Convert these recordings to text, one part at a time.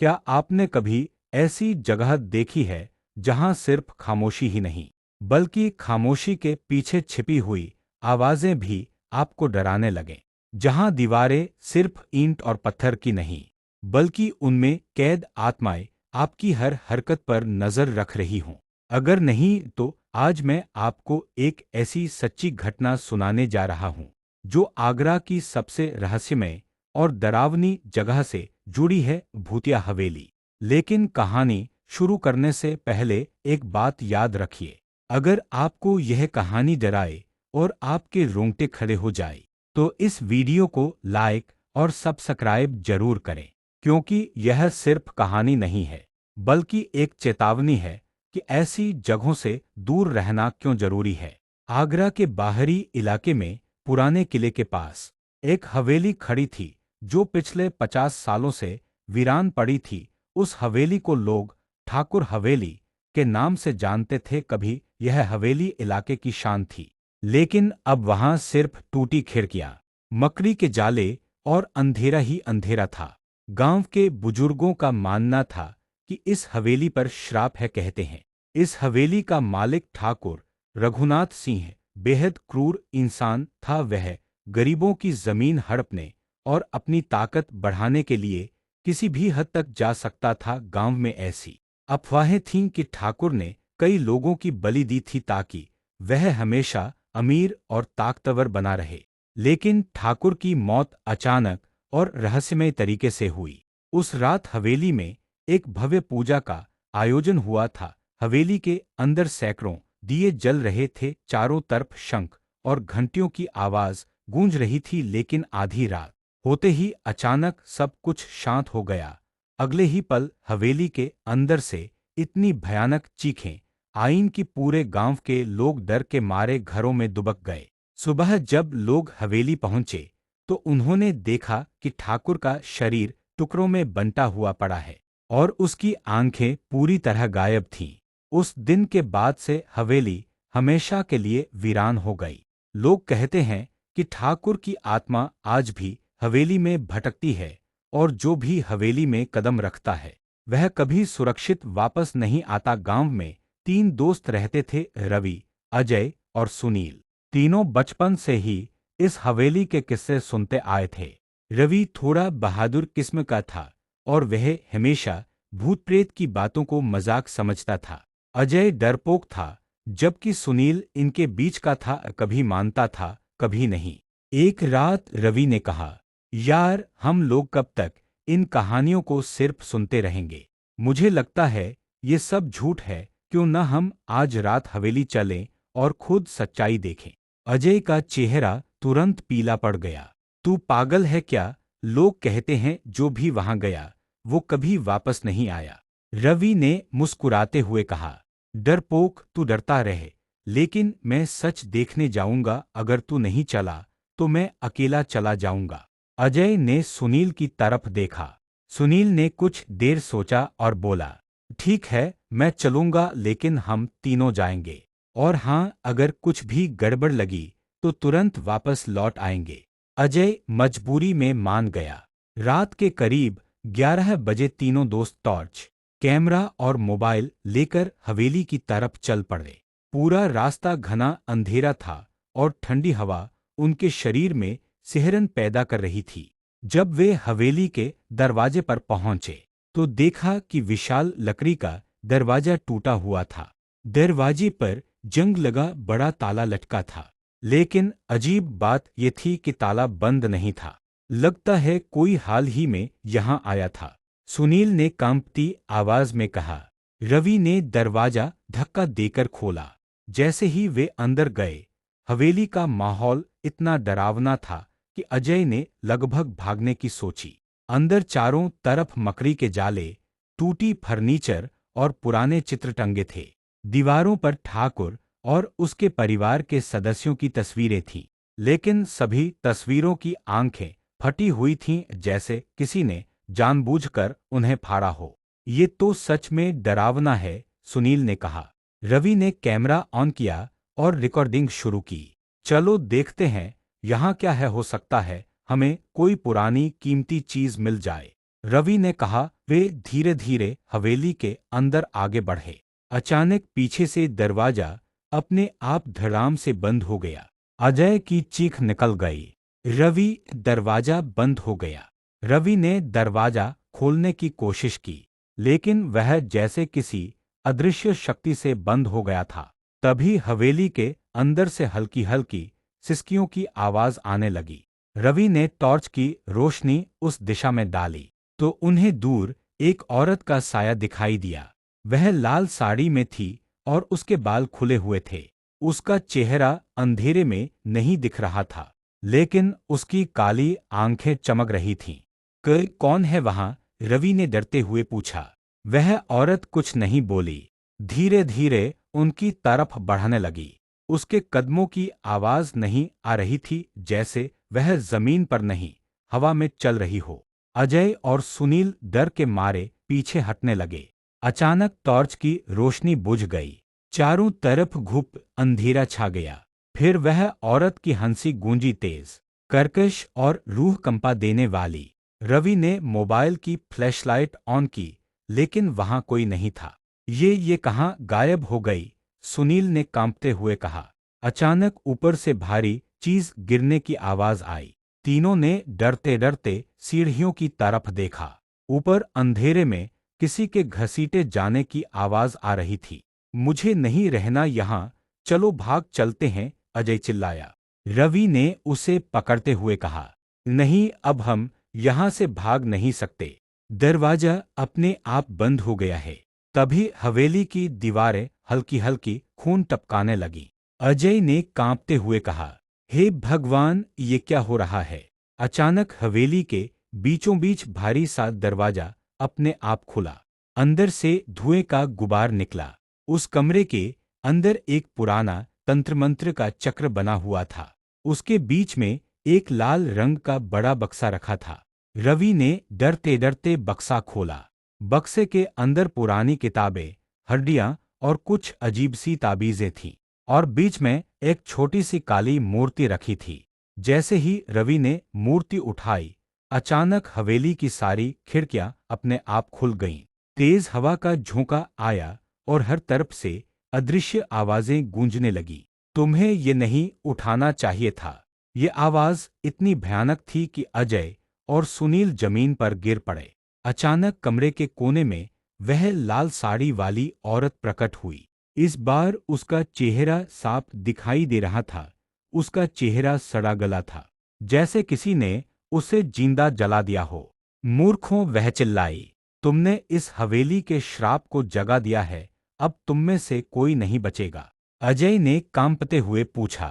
क्या आपने कभी ऐसी जगह देखी है जहां सिर्फ खामोशी ही नहीं, बल्कि खामोशी के पीछे छिपी हुई आवाजें भी आपको डराने लगें? जहां दीवारें सिर्फ ईंट और पत्थर की नहीं, बल्कि उनमें कैद आत्माएं आपकी हर हरकत पर नजर रख रही हों। अगर नहीं, तो आज मैं आपको एक ऐसी सच्ची घटना सुनाने जा रहा हूं जो आगरा की सबसे रहस्यमय और डरावनी जगह से जुड़ी है, भूतिया हवेली। लेकिन कहानी शुरू करने से पहले एक बात याद रखिए। अगर आपको यह कहानी डराए और आपके रोंगटे खड़े हो जाए, तो इस वीडियो को लाइक और सब्सक्राइब जरूर करें, क्योंकि यह सिर्फ कहानी नहीं है, बल्कि एक चेतावनी है कि ऐसी जगहों से दूर रहना क्यों जरूरी है। आगरा के बाहरी इलाके में पुराने किले के पास एक हवेली खड़ी थी जो पिछले 50 सालों से वीरान पड़ी थी। उस हवेली को लोग ठाकुर हवेली के नाम से जानते थे। कभी यह हवेली इलाके की शान थी, लेकिन अब वहां सिर्फ टूटी खिड़कियां, मकड़ी के जाले और अंधेरा ही अंधेरा था। गांव के बुजुर्गों का मानना था कि इस हवेली पर श्राप है। कहते हैं इस हवेली का मालिक ठाकुर रघुनाथ सिंह बेहद क्रूर इंसान था। वह गरीबों की जमीन हड़पने और अपनी ताकत बढ़ाने के लिए किसी भी हद तक जा सकता था। गांव में ऐसी अफवाहें थीं कि ठाकुर ने कई लोगों की बलि दी थी ताकि वह हमेशा अमीर और ताकतवर बना रहे। लेकिन ठाकुर की मौत अचानक और रहस्यमय तरीके से हुई। उस रात हवेली में एक भव्य पूजा का आयोजन हुआ था। हवेली के अंदर सैकड़ों दिए जल रहे थे, चारों तरफ शंख और घंटियों की आवाज गूंज रही थी। लेकिन आधी रात होते ही अचानक सब कुछ शांत हो गया। अगले ही पल हवेली के अंदर से इतनी भयानक चीखें आईं कि पूरे गांव के लोग डर के मारे घरों में दुबक गए। सुबह जब लोग हवेली पहुंचे तो उन्होंने देखा कि ठाकुर का शरीर टुकड़ों में बंटा हुआ पड़ा है और उसकी आंखें पूरी तरह गायब थीं। उस दिन के बाद से हवेली हमेशा के लिए वीरान हो गई। लोग कहते हैं कि ठाकुर की आत्मा आज भी हवेली में भटकती है और जो भी हवेली में कदम रखता है वह कभी सुरक्षित वापस नहीं आता। गांव में 3 दोस्त रहते थे, रवि, अजय और सुनील। तीनों बचपन से ही इस हवेली के किस्से सुनते आए थे। रवि थोड़ा बहादुर किस्म का था और वह हमेशा भूत प्रेत की बातों को मजाक समझता था। अजय डरपोक था, जबकि सुनील इनके बीच का था, कभी मानता था कभी नहीं। एक रात रवि ने कहा, यार हम लोग कब तक इन कहानियों को सिर्फ सुनते रहेंगे? मुझे लगता है ये सब झूठ है। क्यों न हम आज रात हवेली चलें और खुद सच्चाई देखें। अजय का चेहरा तुरंत पीला पड़ गया। तू पागल है क्या? लोग कहते हैं जो भी वहां गया वो कभी वापस नहीं आया। रवि ने मुस्कुराते हुए कहा, डरपोक तू डरता रहे, लेकिन मैं सच देखने जाऊंगा। अगर तू नहीं चला तो मैं अकेला चला जाऊंगा। अजय ने सुनील की तरफ देखा। सुनील ने कुछ देर सोचा और बोला, ठीक है मैं चलूंगा, लेकिन हम तीनों जाएंगे। और हाँ, अगर कुछ भी गड़बड़ लगी तो तुरंत वापस लौट आएंगे। अजय मजबूरी में मान गया। रात के करीब 11 बजे तीनों दोस्त टॉर्च, कैमरा और मोबाइल लेकर हवेली की तरफ चल पड़े। पूरा रास्ता घना अंधेरा था और ठंडी हवा उनके शरीर में सिहरन पैदा कर रही थी। जब वे हवेली के दरवाजे पर पहुंचे तो देखा कि विशाल लकड़ी का दरवाजा टूटा हुआ था। दरवाजे पर जंग लगा बड़ा ताला लटका था, लेकिन अजीब बात यह थी कि ताला बंद नहीं था। लगता है कोई हाल ही में यहां आया था, सुनील ने कांपती आवाज में कहा। रवि ने दरवाजा धक्का देकर खोला। जैसे ही वे अंदर गए, हवेली का माहौल इतना डरावना था कि अजय ने लगभग भागने की सोची। अंदर चारों तरफ मकड़ी के जाले, टूटी फर्नीचर और पुराने चित्र टंगे थे। दीवारों पर ठाकुर और उसके परिवार के सदस्यों की तस्वीरें थीं, लेकिन सभी तस्वीरों की आंखें फटी हुई थीं, जैसे किसी ने जानबूझकर उन्हें फाड़ा हो। ये तो सच में डरावना है, सुनील ने कहा। रवि ने कैमरा ऑन किया और रिकॉर्डिंग शुरू की। चलो देखते हैं यहाँ क्या है, हो सकता है हमें कोई पुरानी कीमती चीज मिल जाए। रवि ने कहा। वे धीरे धीरे हवेली के अंदर आगे बढ़े। अचानक पीछे से दरवाजा अपने आप धड़ाम से बंद हो गया। अजय की चीख निकल गई। रवि, दरवाजा बंद हो गया। रवि ने दरवाजा खोलने की कोशिश की, लेकिन वह जैसे किसी अदृश्य शक्ति से बंद हो गया था। तभी हवेली के अंदर से हल्की हल्की सिसकियों की आवाज आने लगी। रवि ने टॉर्च की रोशनी उस दिशा में डाली तो उन्हें दूर एक औरत का साया दिखाई दिया। वह लाल साड़ी में थी और उसके बाल खुले हुए थे। उसका चेहरा अंधेरे में नहीं दिख रहा था, लेकिन उसकी काली आंखें चमक रही थीं। कौन है वहां? रवि ने डरते हुए पूछा। वह औरत कुछ नहीं बोली। धीरे धीरे उनकी तरफ बढ़ने लगी। उसके कदमों की आवाज नहीं आ रही थी, जैसे वह जमीन पर नहीं, हवा में चल रही हो। अजय और सुनील डर के मारे पीछे हटने लगे। अचानक टॉर्च की रोशनी बुझ गई। चारों तरफ घुप अंधेरा छा गया। फिर वह औरत की हंसी गूंजी, तेज, कर्कश और रूह कंपा देने वाली। रवि ने मोबाइल की फ्लैशलाइट ऑन की, लेकिन वहां कोई नहीं था। ये कहाँ गायब हो गई? सुनील ने कांपते हुए कहा। अचानक ऊपर से भारी चीज गिरने की आवाज आई। तीनों ने डरते डरते सीढ़ियों की तरफ देखा। ऊपर अंधेरे में किसी के घसीटे जाने की आवाज आ रही थी। मुझे नहीं रहना यहाँ, चलो भाग चलते हैं, अजय चिल्लाया। रवि ने उसे पकड़ते हुए कहा। नहीं, अब हम यहाँ से भाग नहीं सकते। दरवाजा अपने आप बंद हो गया है। तभी हवेली की दीवारें हल्की हल्की खून टपकाने लगी। अजय ने कांपते हुए कहा, हे भगवान, ये क्या हो रहा है? अचानक हवेली के बीचों बीच भारी सा दरवाजा अपने आप खुला। अंदर से धुएं का गुबार निकला। उस कमरे के अंदर एक पुराना तंत्र मंत्र का चक्र बना हुआ था। उसके बीच में एक लाल रंग का बड़ा बक्सा रखा था। रवि ने डरते डरते बक्सा खोला। बक्से के अंदर पुरानी किताबें, हड्डियां और कुछ अजीब सी ताबीजें थीं, और बीच में एक छोटी सी काली मूर्ति रखी थी। जैसे ही रवि ने मूर्ति उठाई, अचानक हवेली की सारी खिड़कियां अपने आप खुल गईं। तेज हवा का झोंका आया और हर तरफ से अदृश्य आवाजें गूंजने लगी। तुम्हें ये नहीं उठाना चाहिए था। ये आवाज इतनी भयानक थी कि अजय और सुनील जमीन पर गिर पड़े। अचानक कमरे के कोने में वह लाल साड़ी वाली औरत प्रकट हुई। इस बार उसका चेहरा साफ दिखाई दे रहा था। उसका चेहरा सड़ा गला था, जैसे किसी ने उसे जिंदा जला दिया हो। मूर्खों, वह चिल्लाई, तुमने इस हवेली के श्राप को जगा दिया है। अब तुम में से कोई नहीं बचेगा। अजय ने कांपते हुए पूछा,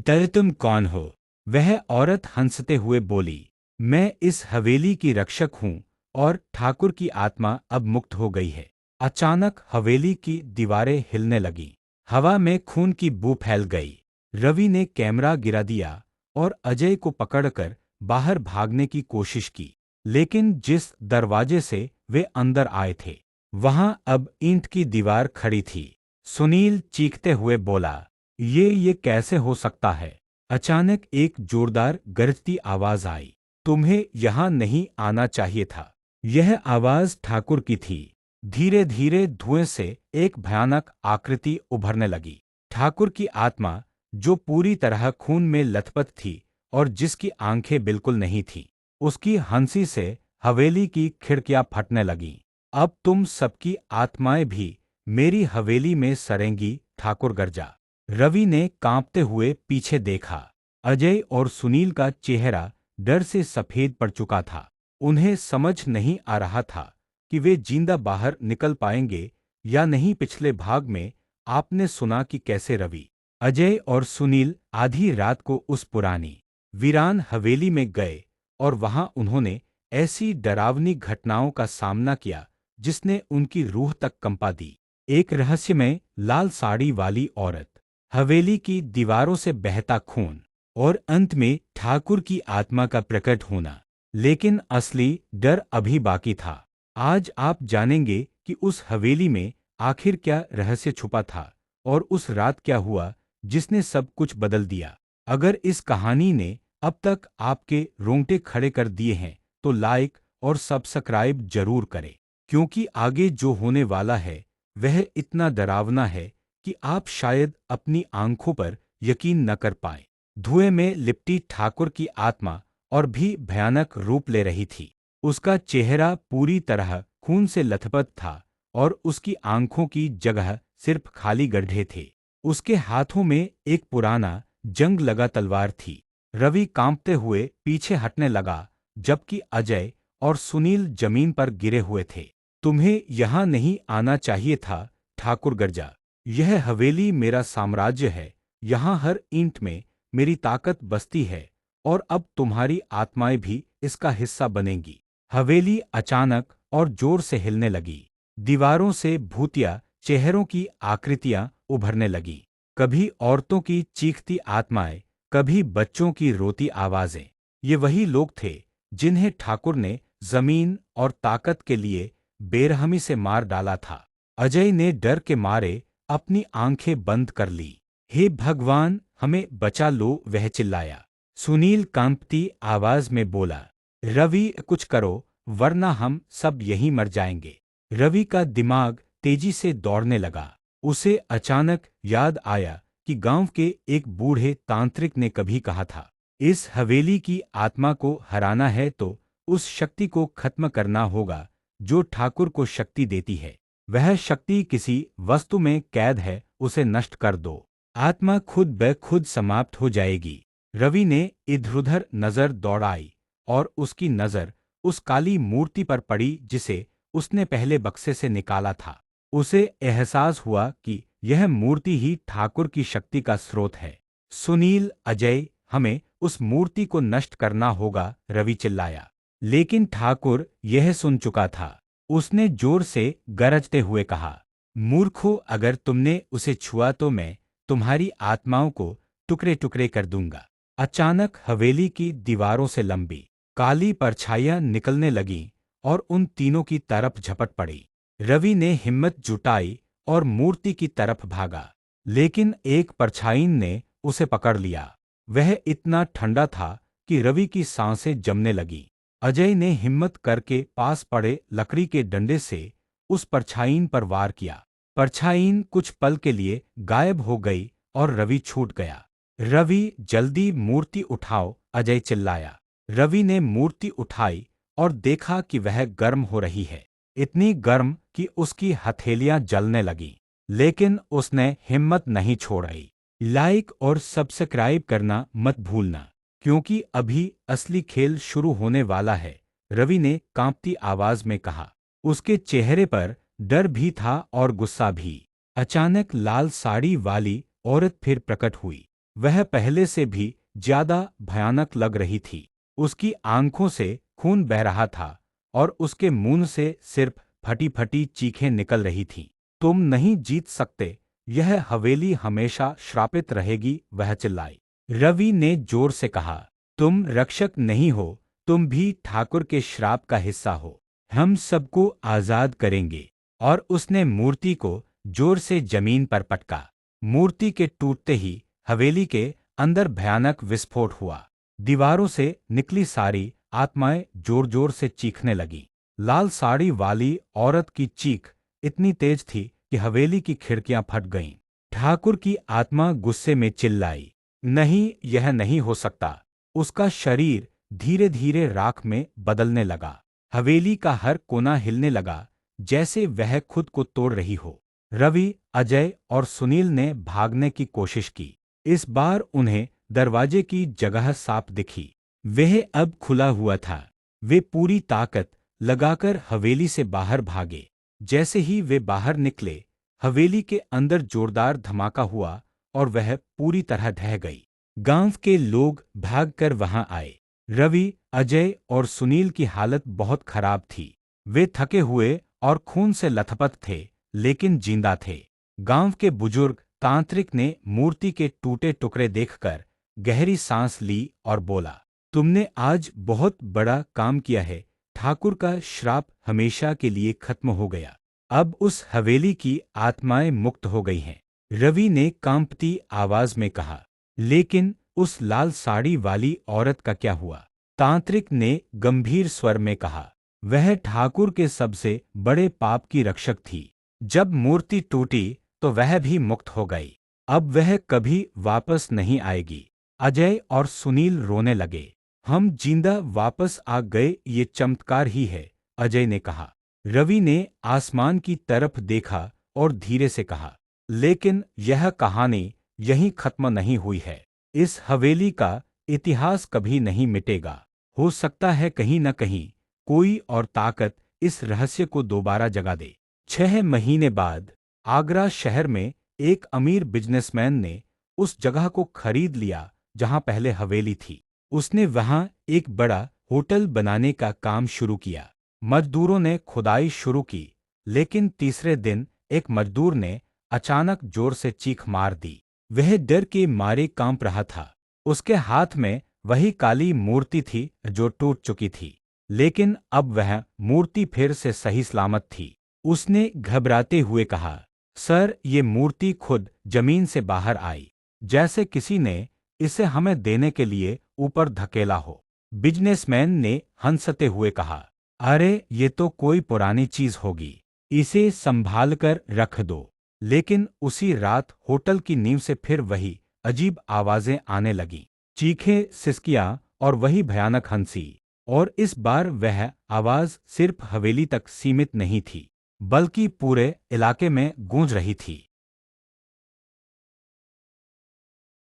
तुम कौन हो? वह औरत हंसते हुए बोली, मैं इस हवेली की रक्षक हूँ और ठाकुर की आत्मा अब मुक्त हो गई है। अचानक हवेली की दीवारें हिलने लगीं। हवा में खून की बू फैल गई। रवि ने कैमरा गिरा दिया और अजय को पकड़कर बाहर भागने की कोशिश की, लेकिन जिस दरवाजे से वे अंदर आए थे, वहां अब ईंट की दीवार खड़ी थी। सुनील चीखते हुए बोला, ये कैसे हो सकता है? अचानक एक जोरदार गरजती आवाज आई। तुम्हें यहां नहीं आना चाहिए था। यह आवाज ठाकुर की थी। धीरे धीरे धुएं से एक भयानक आकृति उभरने लगी। ठाकुर की आत्मा, जो पूरी तरह खून में लथपथ थी और जिसकी आंखें बिल्कुल नहीं थीं। उसकी हंसी से हवेली की खिड़कियां फटने लगीं। अब तुम सबकी आत्माएं भी मेरी हवेली में सरेंगी, ठाकुर गरजा। रवि ने कांपते हुए पीछे देखा। अजय और सुनील का चेहरा डर से सफेद पड़ चुका था। उन्हें समझ नहीं आ रहा था कि वे जिंदा बाहर निकल पाएंगे या नहीं। पिछले भाग में आपने सुना कि कैसे रवि, अजय और सुनील आधी रात को उस पुरानी वीरान हवेली में गए और वहां उन्होंने ऐसी डरावनी घटनाओं का सामना किया जिसने उनकी रूह तक कंपा दी। एक रहस्यमय लाल साड़ी वाली औरत, हवेली की दीवारों से बहता खून और अंत में ठाकुर की आत्मा का प्रकट होना। लेकिन असली डर अभी बाकी था। आज आप जानेंगे कि उस हवेली में आखिर क्या रहस्य छुपा था और उस रात क्या हुआ जिसने सब कुछ बदल दिया। अगर इस कहानी ने अब तक आपके रोंगटे खड़े कर दिए हैं तो लाइक और सब्सक्राइब जरूर करें, क्योंकि आगे जो होने वाला है वह इतना डरावना है कि आप शायद अपनी आंखों पर यकीन न कर पाए। धुएं में लिपटी ठाकुर की आत्मा और भी भयानक रूप ले रही थी। उसका चेहरा पूरी तरह खून से लथपथ था और उसकी आंखों की जगह सिर्फ खाली गड्ढे थे। उसके हाथों में एक पुराना जंग लगा तलवार थी। रवि कांपते हुए पीछे हटने लगा, जबकि अजय और सुनील जमीन पर गिरे हुए थे। तुम्हें यहां नहीं आना चाहिए था, ठाकुर गर्जा। यह हवेली मेरा साम्राज्य है, यहां हर ईंट में मेरी ताकत बसती है और अब तुम्हारी आत्माएं भी इसका हिस्सा बनेंगी। हवेली अचानक और जोर से हिलने लगी। दीवारों से भूतिया चेहरों की आकृतियां उभरने लगीं। कभी औरतों की चीखती आत्माएं, कभी बच्चों की रोती आवाजें। ये वही लोग थे जिन्हें ठाकुर ने जमीन और ताकत के लिए बेरहमी से मार डाला था। अजय ने डर के मारे अपनी आंखें बंद कर ली। हे भगवान, हमें बचा लो, वह चिल्लाया। सुनील कांपती आवाज में बोला, रवि कुछ करो वरना हम सब यहीं मर जाएंगे। रवि का दिमाग तेजी से दौड़ने लगा। उसे अचानक याद आया कि गांव के एक बूढ़े तांत्रिक ने कभी कहा था, इस हवेली की आत्मा को हराना है तो उस शक्ति को खत्म करना होगा जो ठाकुर को शक्ति देती है। वह शक्ति किसी वस्तु में कैद है, उसे नष्ट कर दो, आत्मा खुद ब खुद समाप्त हो जाएगी। रवि ने इधर-उधर नजर दौड़ाई और उसकी नजर उस काली मूर्ति पर पड़ी जिसे उसने पहले बक्से से निकाला था। उसे एहसास हुआ कि यह मूर्ति ही ठाकुर की शक्ति का स्रोत है। सुनील, अजय, हमें उस मूर्ति को नष्ट करना होगा, रवि चिल्लाया। लेकिन ठाकुर यह सुन चुका था। उसने जोर से गरजते हुए कहा, मूर्खों, अगर तुमने उसे छुआ तो मैं तुम्हारी आत्माओं को टुकड़े टुकड़े कर दूंगा। अचानक हवेली की दीवारों से लंबी काली परछाइयां निकलने लगीं और उन तीनों की तरफ झपट पड़ी। रवि ने हिम्मत जुटाई और मूर्ति की तरफ भागा, लेकिन एक परछाई ने उसे पकड़ लिया। वह इतना ठंडा था कि रवि की सांसें जमने लगीं। अजय ने हिम्मत करके पास पड़े लकड़ी के डंडे से उस परछाईन पर वार किया। परछाईन कुछ पल के लिए गायब हो गई और रवि छूट गया। रवि, जल्दी मूर्ति उठाओ, अजय चिल्लाया। रवि ने मूर्ति उठाई और देखा कि वह गर्म हो रही है, इतनी गर्म कि उसकी हथेलियां जलने लगीं। लेकिन उसने हिम्मत नहीं छोड़ी। लाइक और सब्सक्राइब करना मत भूलना, क्योंकि अभी असली खेल शुरू होने वाला है, रवि ने कांपती आवाज में कहा। उसके चेहरे पर डर भी था और गुस्सा भी। अचानक लाल साड़ी वाली औरत फिर प्रकट हुई। वह पहले से भी ज्यादा भयानक लग रही थी। उसकी आंखों से खून बह रहा था और उसके मुंह से सिर्फ फटी फटी चीखें निकल रही थीं। तुम नहीं जीत सकते, यह हवेली हमेशा श्रापित रहेगी, वह चिल्लाई। रवि ने जोर से कहा, तुम रक्षक नहीं हो, तुम भी ठाकुर के श्राप का हिस्सा हो। हम सबको आजाद करेंगे। और उसने मूर्ति को जोर से जमीन पर पटका। मूर्ति के टूटते ही हवेली के अंदर भयानक विस्फोट हुआ। दीवारों से निकली सारी आत्माएं जोर जोर से चीखने लगीं। लाल साड़ी वाली औरत की चीख इतनी तेज थी कि हवेली की खिड़कियां फट गईं। ठाकुर की आत्मा गुस्से में चिल्लाई, नहीं, यह नहीं हो सकता। उसका शरीर धीरे धीरे राख में बदलने लगा। हवेली का हर कोना हिलने लगा, जैसे वह खुद को तोड़ रही हो। रवि, अजय और सुनील ने भागने की कोशिश की। इस बार उन्हें दरवाजे की जगह साफ दिखी। वह अब खुला हुआ था। वे पूरी ताकत लगाकर हवेली से बाहर भागे। जैसे ही वे बाहर निकले, हवेली के अंदर जोरदार धमाका हुआ और वह पूरी तरह ढह गई। गांव के लोग भागकर वहां आए। रवि, अजय और सुनील की हालत बहुत खराब थी। वे थके हुए और खून से लथपथ थे, लेकिन जिंदा थे। गांव के बुजुर्ग तांत्रिक ने मूर्ति के टूटे टुकड़े देखकर गहरी सांस ली और बोला, तुमने आज बहुत बड़ा काम किया है। ठाकुर का श्राप हमेशा के लिए खत्म हो गया। अब उस हवेली की आत्माएं मुक्त हो गई हैं। रवि ने कांपती आवाज में कहा। लेकिन उस लाल साड़ी वाली औरत का क्या हुआ? तांत्रिक ने गंभीर स्वर में कहा। वह ठाकुर के सबसे बड़े पाप की रक्षक थी। जब मूर्ति टूटी तो वह भी मुक्त हो गई। अब वह कभी वापस नहीं आएगी। अजय और सुनील रोने लगे। हम जिंदा वापस आ गए, ये चमत्कार ही है, अजय ने कहा। रवि ने आसमान की तरफ देखा और धीरे से कहा, लेकिन यह कहानी यहीं खत्म नहीं हुई है। इस हवेली का इतिहास कभी नहीं मिटेगा। हो सकता है कहीं न कहीं कोई और ताकत इस रहस्य को दोबारा जगा दे। 6 महीने बाद आगरा शहर में एक अमीर बिजनेसमैन ने उस जगह को खरीद लिया जहां पहले हवेली थी। उसने वहां एक बड़ा होटल बनाने का काम शुरू किया। मजदूरों ने खुदाई शुरू की, लेकिन तीसरे दिन एक मजदूर ने अचानक जोर से चीख मार दी। वह डर के मारे कांप रहा था। उसके हाथ में वही काली मूर्ति थी जो टूट चुकी थी, लेकिन अब वह मूर्ति फिर से सही सलामत थी। उसने घबराते हुए कहा, सर, ये मूर्ति खुद जमीन से बाहर आई, जैसे किसी ने इसे हमें देने के लिए ऊपर धकेला हो। बिजनेसमैन ने हंसते हुए कहा, अरे ये तो कोई पुरानी चीज होगी, इसे संभाल कर रख दो। लेकिन उसी रात होटल की नींव से फिर वही अजीब आवाजें आने लगीं, चीखें, सिसकियां और वही भयानक हंसी। और इस बार वह आवाज सिर्फ हवेली तक सीमित नहीं थी, बल्कि पूरे इलाके में गूंज रही थी।